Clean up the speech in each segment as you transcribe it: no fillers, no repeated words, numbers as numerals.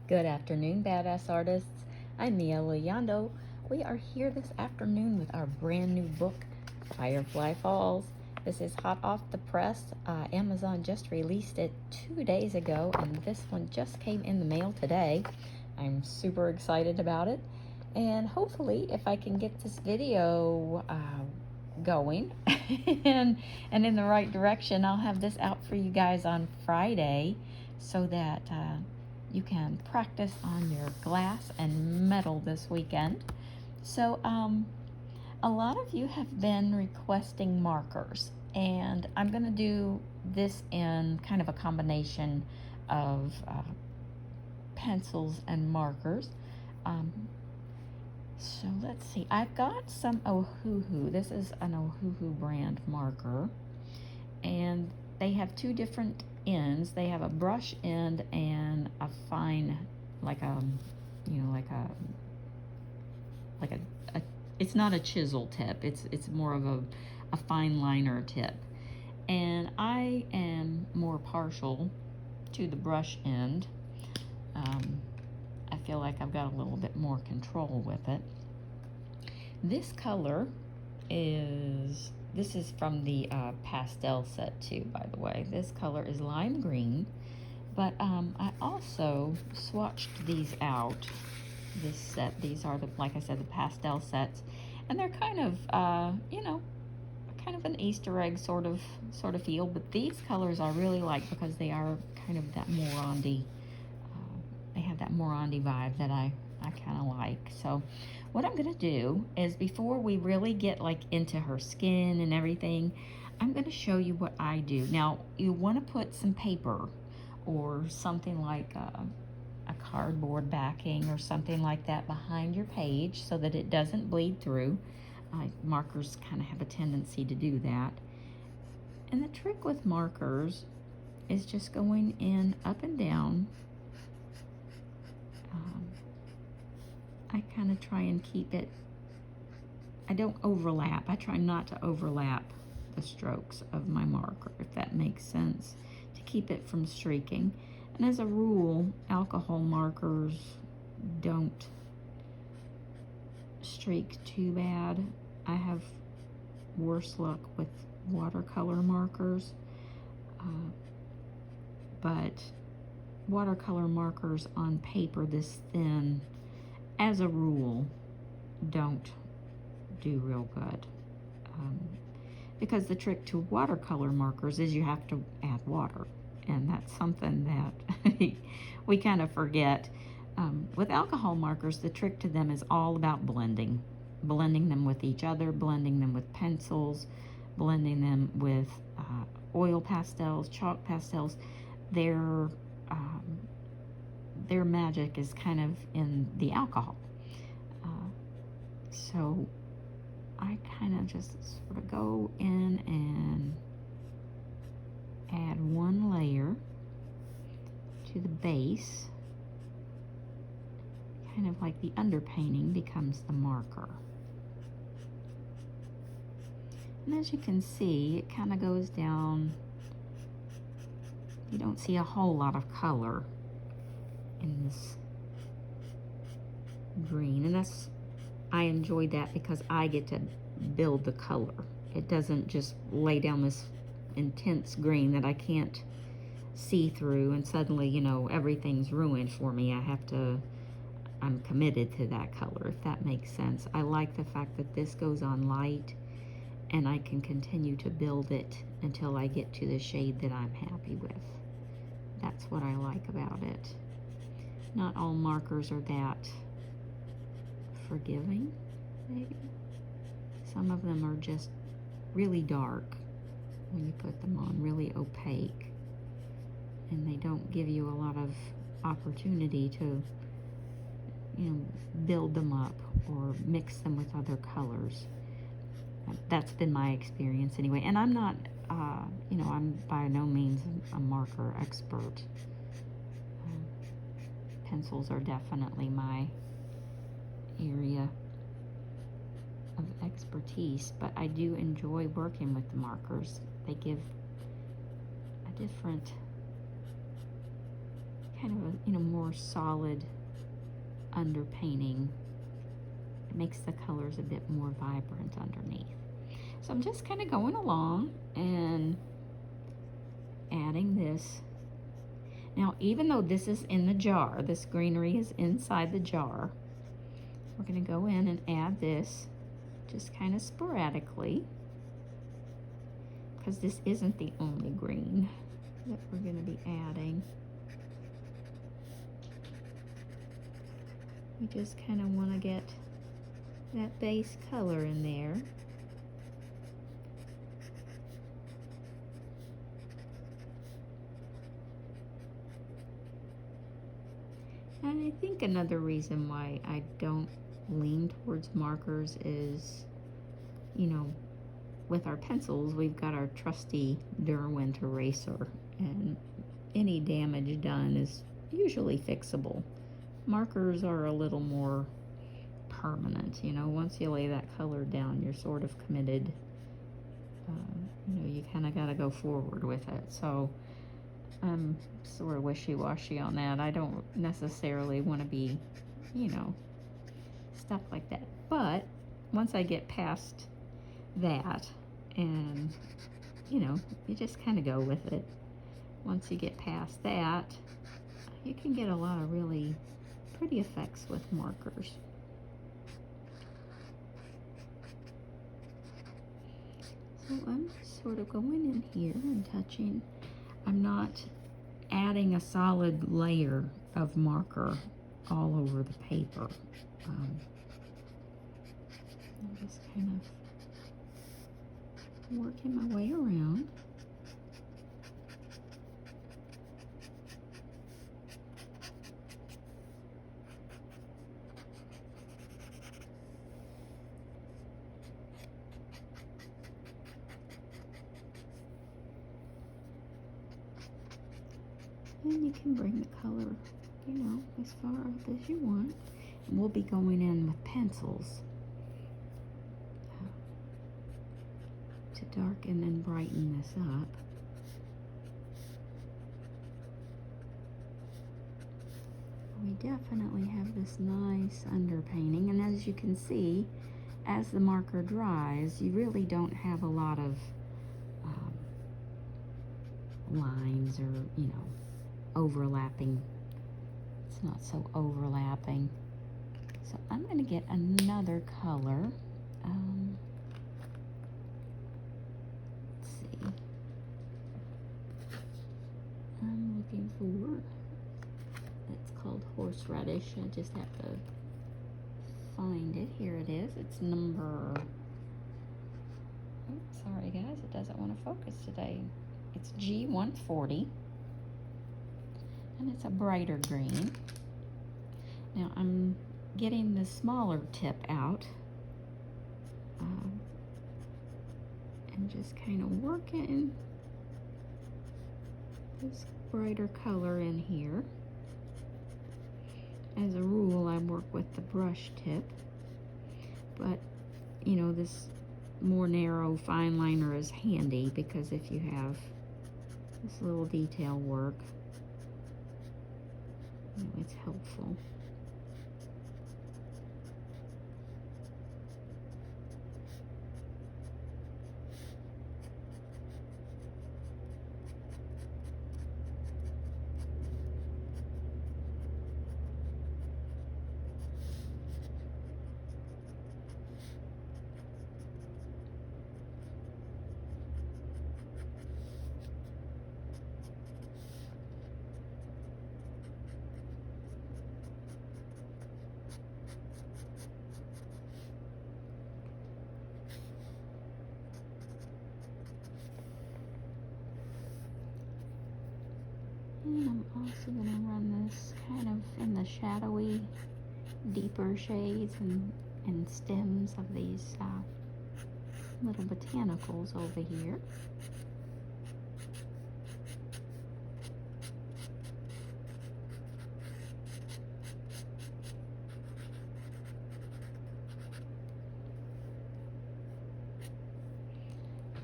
Good afternoon, badass artists. I'm Mia Leondo. We are here this afternoon with our brand new book, Firefly Falls. This is hot off the press. Amazon just released it 2 days ago, and this one just came in the mail today. I'm super excited about it, and hopefully, if I can get this video going and in the right direction, I'll have this out for you guys on Friday so that you can practice on your glass and metal this weekend. So a lot of you have been requesting markers, and I'm going to do this in kind of a combination of pencils and markers. So let's see, I've got some Ohuhu. This is an Ohuhu brand marker, and they have two different ends. They have a brush end and a fine, like a, it's not a chisel tip. It's more of a fine liner tip. And I am more partial to the brush end. I feel like I've got a little bit more control with it. This color is, this is from the pastel set too, by the way. This color is lime green, but I also swatched these out, this set. These are, like I said, the pastel sets, and they're kind of, kind of an Easter egg sort of feel, but these colors I really like because they are kind of that Morandi, they have that Morandi vibe that I kind of like. So what I'm going to do is, before we really get like into her skin and everything, I'm going to show you what I do. Now, you want to put some paper or something like a cardboard backing or something like that behind your page so that it doesn't bleed through. Markers kind of have a tendency to do that. And the trick with markers is just going in up and down. I kind of try and keep it, I don't overlap. I try not to overlap the strokes of my marker, if that makes sense, to keep it from streaking. And as a rule, alcohol markers don't streak too bad. I have worse luck with watercolor markers, but watercolor markers on paper this thin, as a rule, don't do real good. Because the trick to watercolor markers is you have to add water, and that's something that we kind of forget. With alcohol markers, the trick to them is all about blending them with each other, blending them with pencils, blending them with oil pastels, chalk pastels. Their magic is kind of in the alcohol. So I kind of just sort of go in and add one layer to the base. Kind of like the underpainting becomes the marker. And as you can see, it kind of goes down. You don't see a whole lot of color in this green, and I enjoy that because I get to build the color. It doesn't just lay down this intense green that I can't see through, and suddenly, everything's ruined for me. I'm committed to that color, if that makes sense. I like the fact that this goes on light, and I can continue to build it until I get to the shade that I'm happy with. That's what I like about it. Not all markers are that forgiving, maybe. Some of them are just really dark when you put them on, really opaque, and they don't give you a lot of opportunity to, build them up or mix them with other colors. That's been my experience anyway. And I'm not, I'm by no means a marker expert. Pencils are definitely my area of expertise, but I do enjoy working with the markers. They give a different kind of a, more solid underpainting. It makes the colors a bit more vibrant underneath. So I'm just kind of going along and adding this. Now, even though this is in the jar, this greenery is inside the jar, we're going to go in and add this just kind of sporadically, because this isn't the only green that we're going to be adding. We just kind of want to get that base color in there. And I think another reason why I don't lean towards markers is, with our pencils, we've got our trusty Derwent eraser, and any damage done is usually fixable. Markers are a little more permanent, once you lay that color down, you're sort of committed. You kind of got to go forward with it. So I'm sort of wishy-washy on that. I don't necessarily want to be, stuff like that. But once I get past that, and, you just kind of go with it. Once you get past that, you can get a lot of really pretty effects with markers. So I'm sort of going in here and touching. I'm not adding a solid layer of marker all over the paper. I'm just kind of working my way around. And you can bring the color, as far up as you want. And we'll be going in with pencils to darken and brighten this up. We definitely have this nice underpainting, and as you can see, as the marker dries, you really don't have a lot of lines or, overlapping. It's not so overlapping. So I'm going to get another color. Let's see. I'm looking for, it's called horseradish. I just have to find it. Here it is. It's number, sorry guys, it doesn't want to focus today. It's G140. And it's a brighter green. Now I'm getting the smaller tip out and just kind of working this brighter color in here. As a rule, I work with the brush tip, but this more narrow fine liner is handy, because if you have this little detail work, it's helpful. And I'm also going to run this kind of in the shadowy, deeper shades and stems of these little botanicals over here.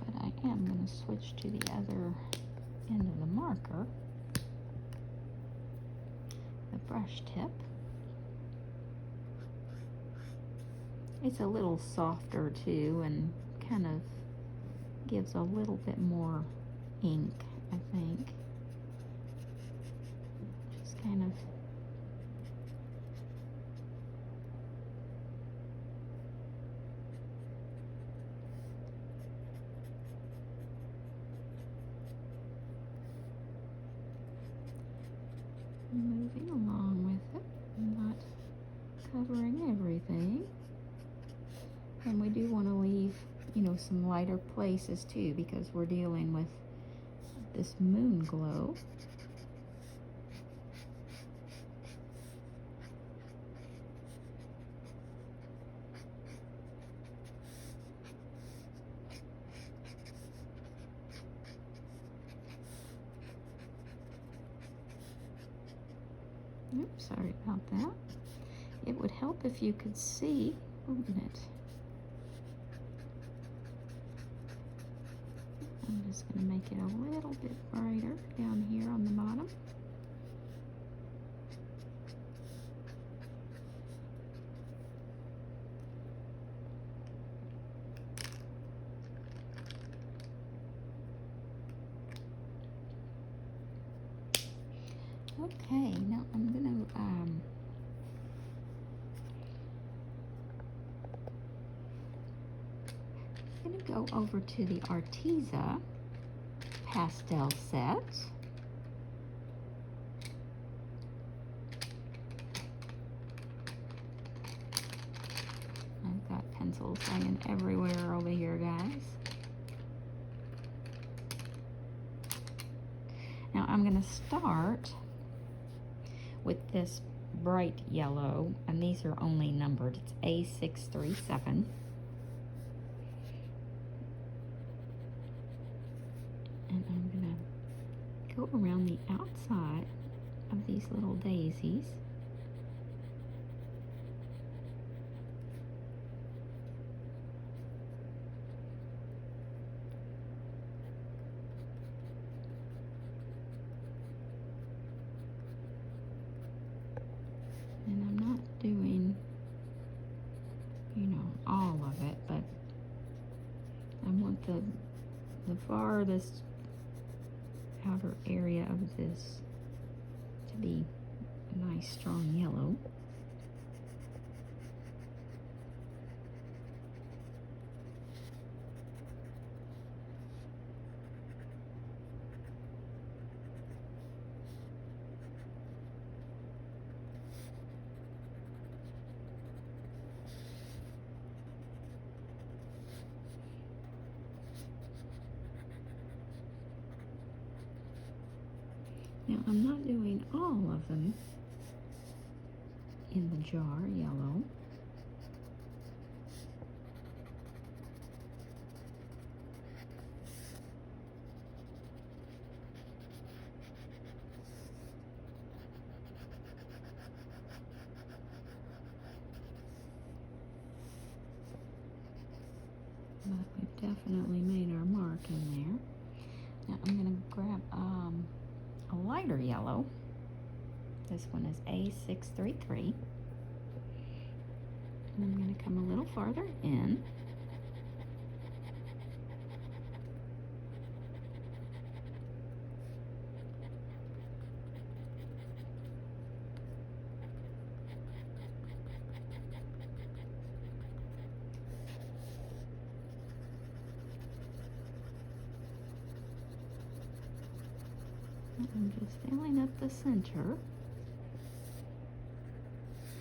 But I am going to switch to the other end of the marker. brush tip. It's a little softer too, and kind of gives a little bit more ink, I think. Just kind of moving along with it, not covering everything. And we do want to leave, you know, some lighter places too, because we're dealing with this moon glow. Oops, sorry about that. It would help if you could see, wouldn't it? I'm just going to make it a little bit brighter down here on the bottom. Okay, now I'm going to go over to the Arteza pastel set. I've got pencils hanging everywhere over here, guys. Now I'm going to start with this bright yellow, and these are only numbered. It's A637. And I'm going to go around the outside of these little daisies. And I'm not doing, you know, all of it, but I want the farthest outer area of this to be a nice strong yellow. Now I'm not doing all of them in the jar yellow. But we've definitely made our mark in there. Now I'm going to grab a lighter yellow. This one is A633. And I'm going to come a little farther in. I'm just filling up the center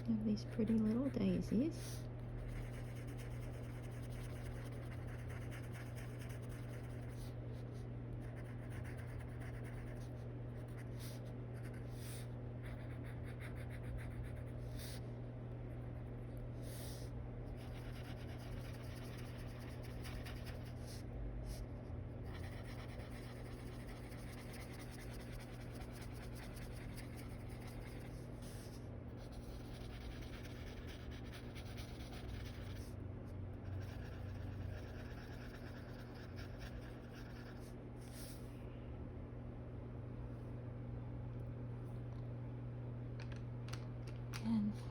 of these pretty little daisies.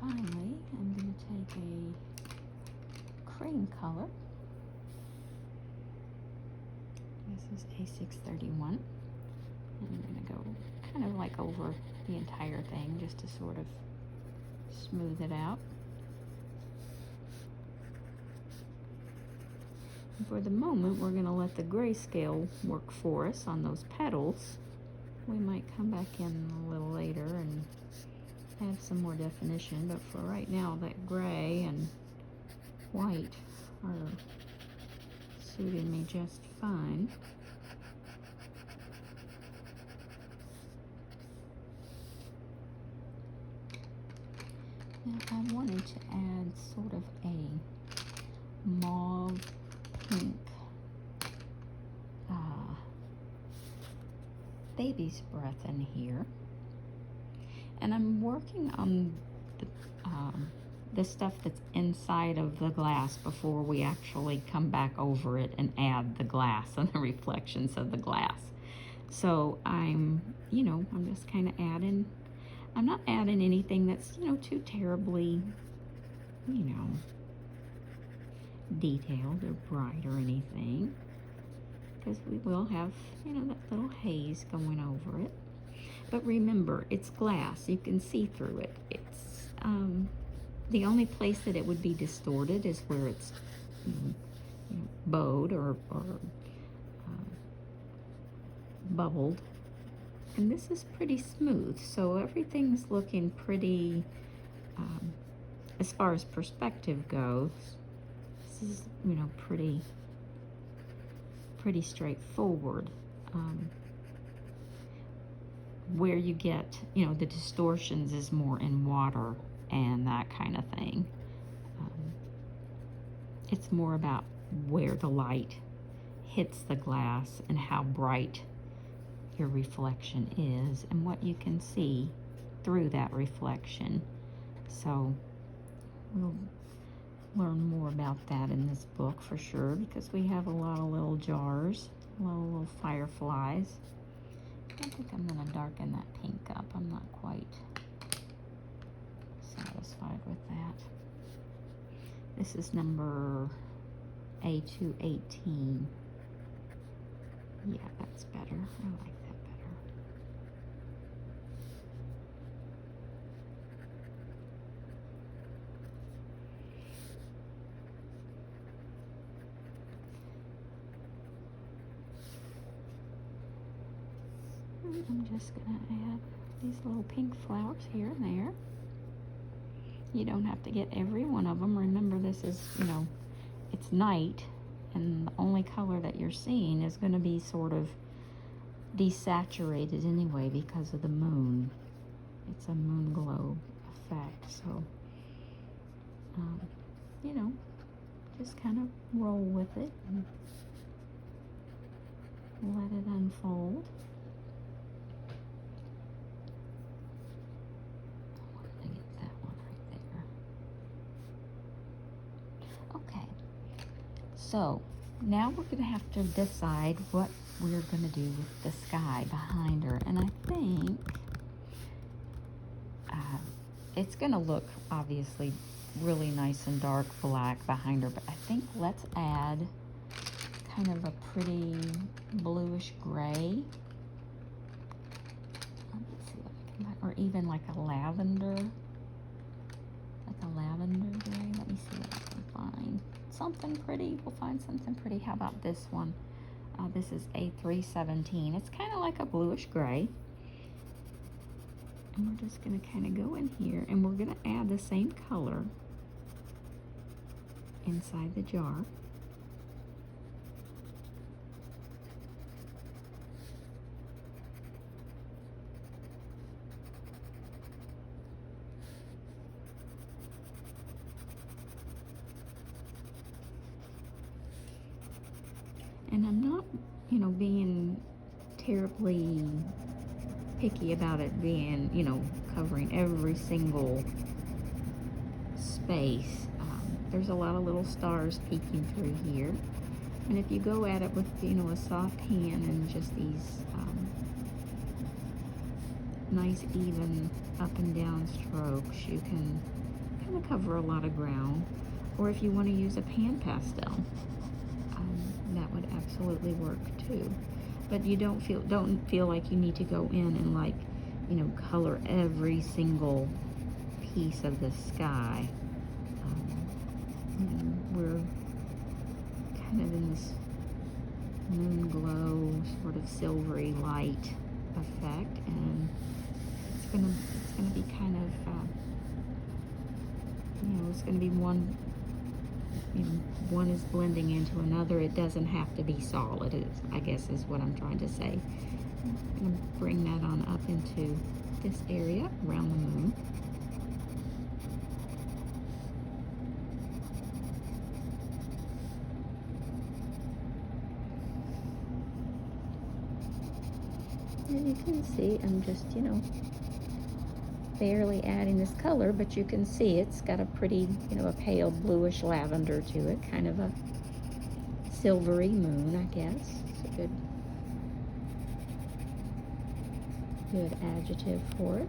finally, I'm going to take a cream color. This is A631. And I'm going to go kind of like over the entire thing just to sort of smooth it out. For the moment, we're going to let the grayscale work for us on those petals. We might come back in a little later and add some more definition, but for right now, that gray and white are suiting me just fine. Now I wanted to add sort of a mauve pink baby's breath in here, and I'm working on the stuff that's inside of the glass before we actually come back over it and add the glass and the reflections of the glass. So I'm just kind of adding. I'm not adding anything that's too terribly detailed or bright or anything, because we will have that little haze going over it. But remember, it's glass, you can see through it. It's the only place that it would be distorted is where it's bowed or bubbled, and this is pretty smooth, so everything's looking pretty as far as perspective goes. This is pretty straightforward. Where you get the distortions is more in water and that kind of thing. It's more about where the light hits the glass and how bright your reflection is and what you can see through that reflection. So we'll learn more about that in this book for sure, because we have a lot of little jars, a lot of little fireflies. I think I'm going to darken that pink up. I'm not quite satisfied with that. This is number A218. Yeah, that's better. I like that better. I'm just going to add these little pink flowers here and there. You don't have to get every one of them. Remember, this is, it's night, and the only color that you're seeing is going to be sort of desaturated anyway because of the moon. It's a moon glow effect, so, just kind of roll with it and let it unfold. So now we're going to have to decide what we're going to do with the sky behind her. And I think it's going to look obviously really nice and dark black behind her. But I think let's add kind of a pretty bluish gray. Let's see what I can, or even like a lavender. Like a lavender gray. Let me see what I can find. Something pretty. We'll find something pretty. How about this one? This is A317. It's kind of like a bluish gray. And we're just going to kind of go in here and we're going to add the same color inside the jar. And I'm not, being terribly picky about it being, covering every single space. There's a lot of little stars peeking through here. And if you go at it with, a soft hand and just these nice even up and down strokes, you can going to cover a lot of ground. Or if you want to use a pan pastel, that would absolutely work too. But you don't feel like you need to go in and, like, you know, color every single piece of the sky. We're kind of in this moon glow, sort of silvery light effect, and it's gonna be kind of you know, it's gonna be one, you know, one is blending into another. It doesn't have to be solid, I guess is what I'm trying to say. I'm gonna bring that on up into this area around the moon. And you can see I'm just, you know, barely adding this color, but you can see it's got a pretty, you know, a pale bluish lavender to it, kind of a silvery moon, I guess. It's a good adjective for it.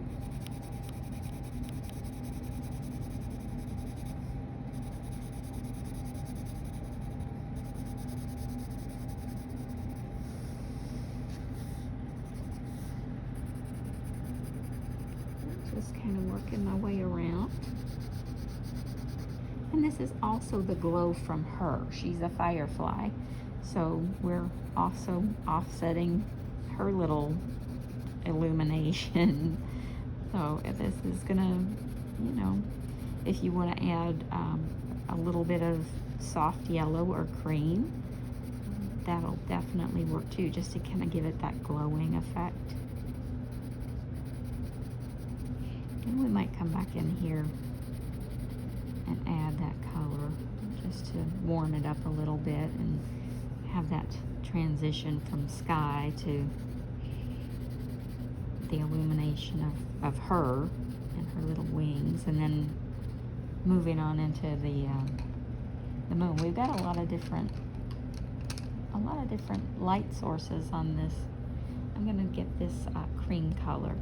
Just kind of working my way around. And this is also the glow from her. She's a firefly, so we're also offsetting her little illumination. So this is gonna, you know, if you want to add a little bit of soft yellow or cream, that'll definitely work too, just to kind of give it that glowing effect. And we might come back in here and add that color just to warm it up a little bit and have that transition from sky to the illumination of her and her little wings, and then moving on into the moon. We've got a lot of different light sources on this. I'm going to get this cream color.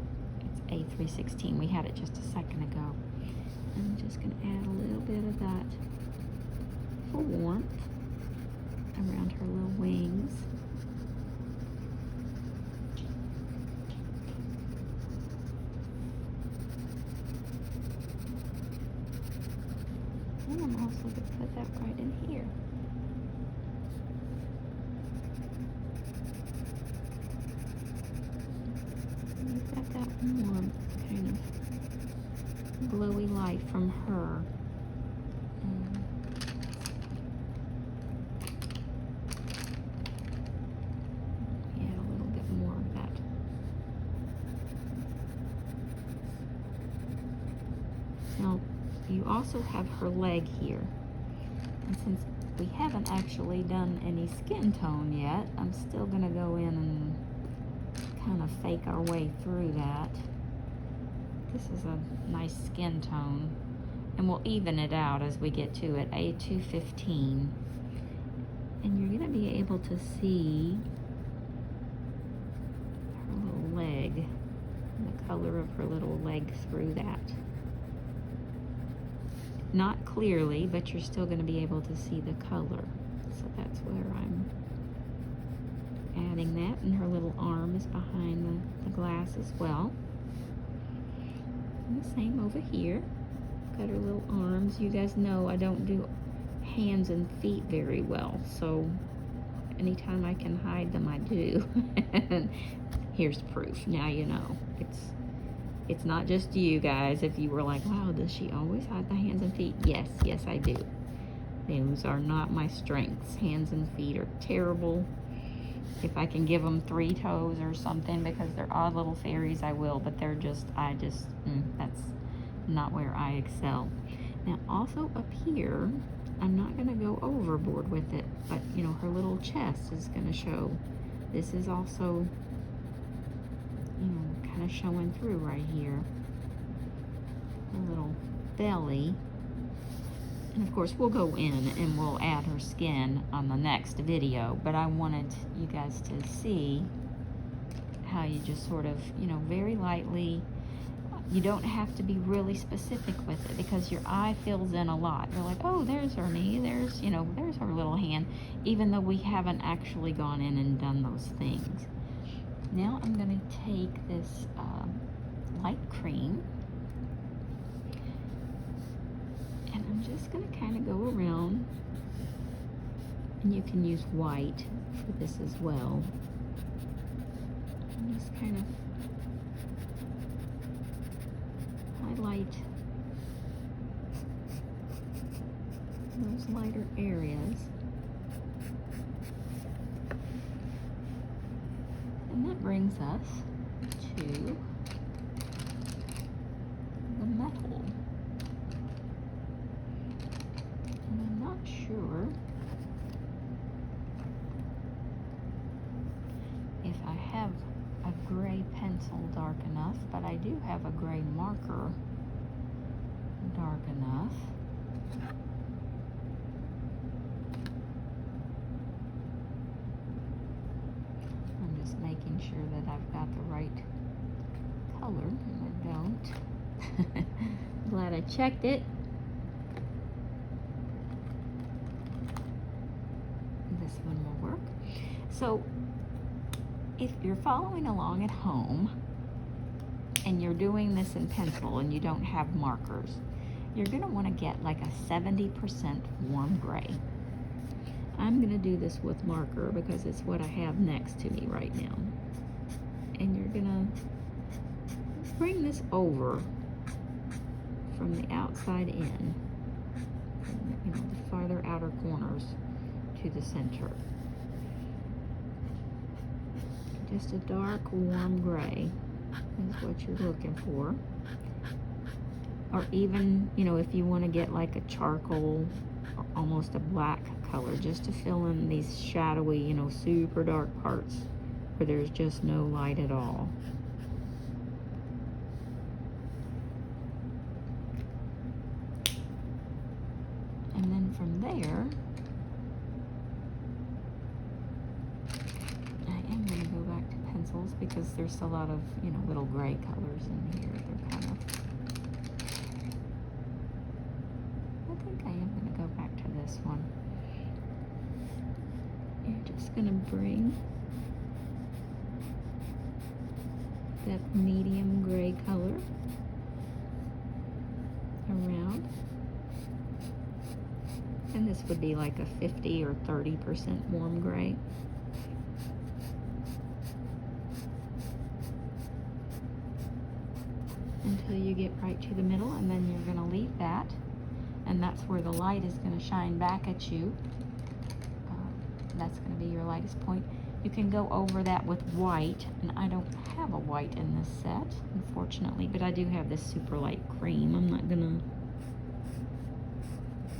A316. We had it just a second ago. I'm just going to add a little bit of that for warmth around her little wings. And I'm also going to put that right in here. We've got that warm kind of glowy light from her. Add a little bit more of that. Now, you also have her leg here. And since we haven't actually done any skin tone yet, I'm still going to go in and kind of fake our way through that. This is a nice skin tone, and we'll even it out as we get to it. A215, and you're going to be able to see her little leg, the color of her little leg through that. Not clearly, but you're still going to be able to see the color. So that's where I'm adding that, and her little arm is behind the glass as well. And the same over here. Got her little arms. You guys know I don't do hands and feet very well, so anytime I can hide them, I do. And here's proof. Now you know. It's not just you guys. If you were like, wow, does she always hide the hands and feet? Yes, I do. Those are not my strengths. Hands and feet are terrible. If I can give them 3 toes or something because they're odd little fairies, I will, but that's not where I excel. Now, also up here, I'm not going to go overboard with it, but, you know, her little chest is going to show. This is also, you know, kind of showing through right here. Her little belly. And of course, we'll go in and we'll add her skin on the next video, but I wanted you guys to see how you just sort of, you know, very lightly You don't have to be really specific with it because your eye fills in a lot. You're like, oh, there's her knee, there's, you know, there's her little hand, even though we haven't actually gone in and done those things. Now I'm going to take this light cream, and I'm just going to kind of go around, and you can use white for this as well. And just kind of highlight those lighter areas. And that brings us to the metal. And I'm not sure if I have a gray pencil dark enough, but I do have a gray marker dark enough. I'm just making sure that I've got the right color, and I don't. Glad I checked it. This one will work. So if you're following along at home and you're doing this in pencil and you don't have markers, you're going to want to get like a 70% warm gray. I'm going to do this with marker because it's what I have next to me right now. And you're going to bring this over from the outside in, you know, the farther outer corners to the center. Just a dark, warm gray is what you're looking for. Or even, you know, if you want to get like a charcoal or almost a black color, just to fill in these shadowy, you know, super dark parts where there's just no light at all. And then from there, because there's a lot of, you know, little gray colors in here. They're kind of, I think I am going to go back to this one. You're just going to bring that medium gray color around. And this would be like a 50 or 30% warm gray. Until you get right to the middle, and then you're going to leave that, and that's where the light is going to shine back at you. That's going to be your lightest point. You can go over that with white, and I don't have a white in this set, unfortunately, but I do have this super light cream. I'm not going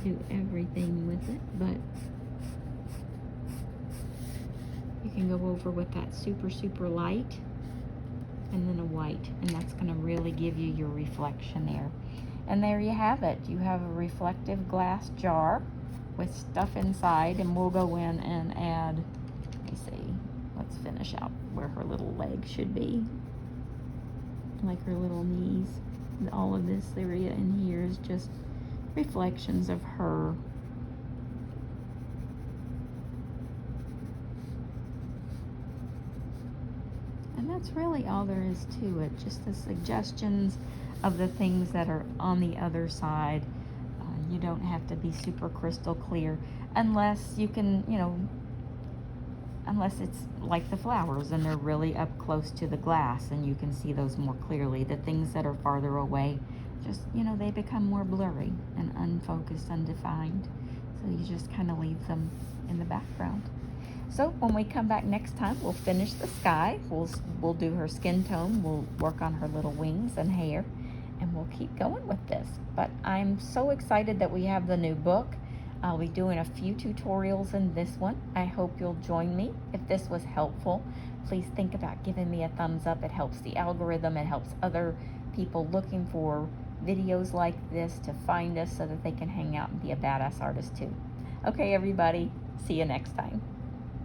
to do everything with it, but you can go over with that super light, and then a white, and that's going to really give you your reflection there. And there you have it. You have a reflective glass jar with stuff inside, and we'll go in and add, let me see, let's finish out where her little leg should be, like her little knees. All of this area in here is just reflections of her. And that's really all there is to it, just the suggestions of the things that are on the other side. You don't have to be super crystal clear unless you can, you know, unless it's like the flowers and they're really up close to the glass and you can see those more clearly. The things that are farther away, just, you know, they become more blurry and unfocused, undefined. So you just kind of leave them in the background. So when we come back next time, we'll finish the sky. We'll do her skin tone. We'll work on her little wings and hair, and we'll keep going with this. But I'm so excited that we have the new book. I'll be doing a few tutorials in this one. I hope you'll join me. If this was helpful, please think about giving me a thumbs up. It helps the algorithm. It helps other people looking for videos like this to find us so that they can hang out and be a badass artist too. Okay, everybody. See you next time.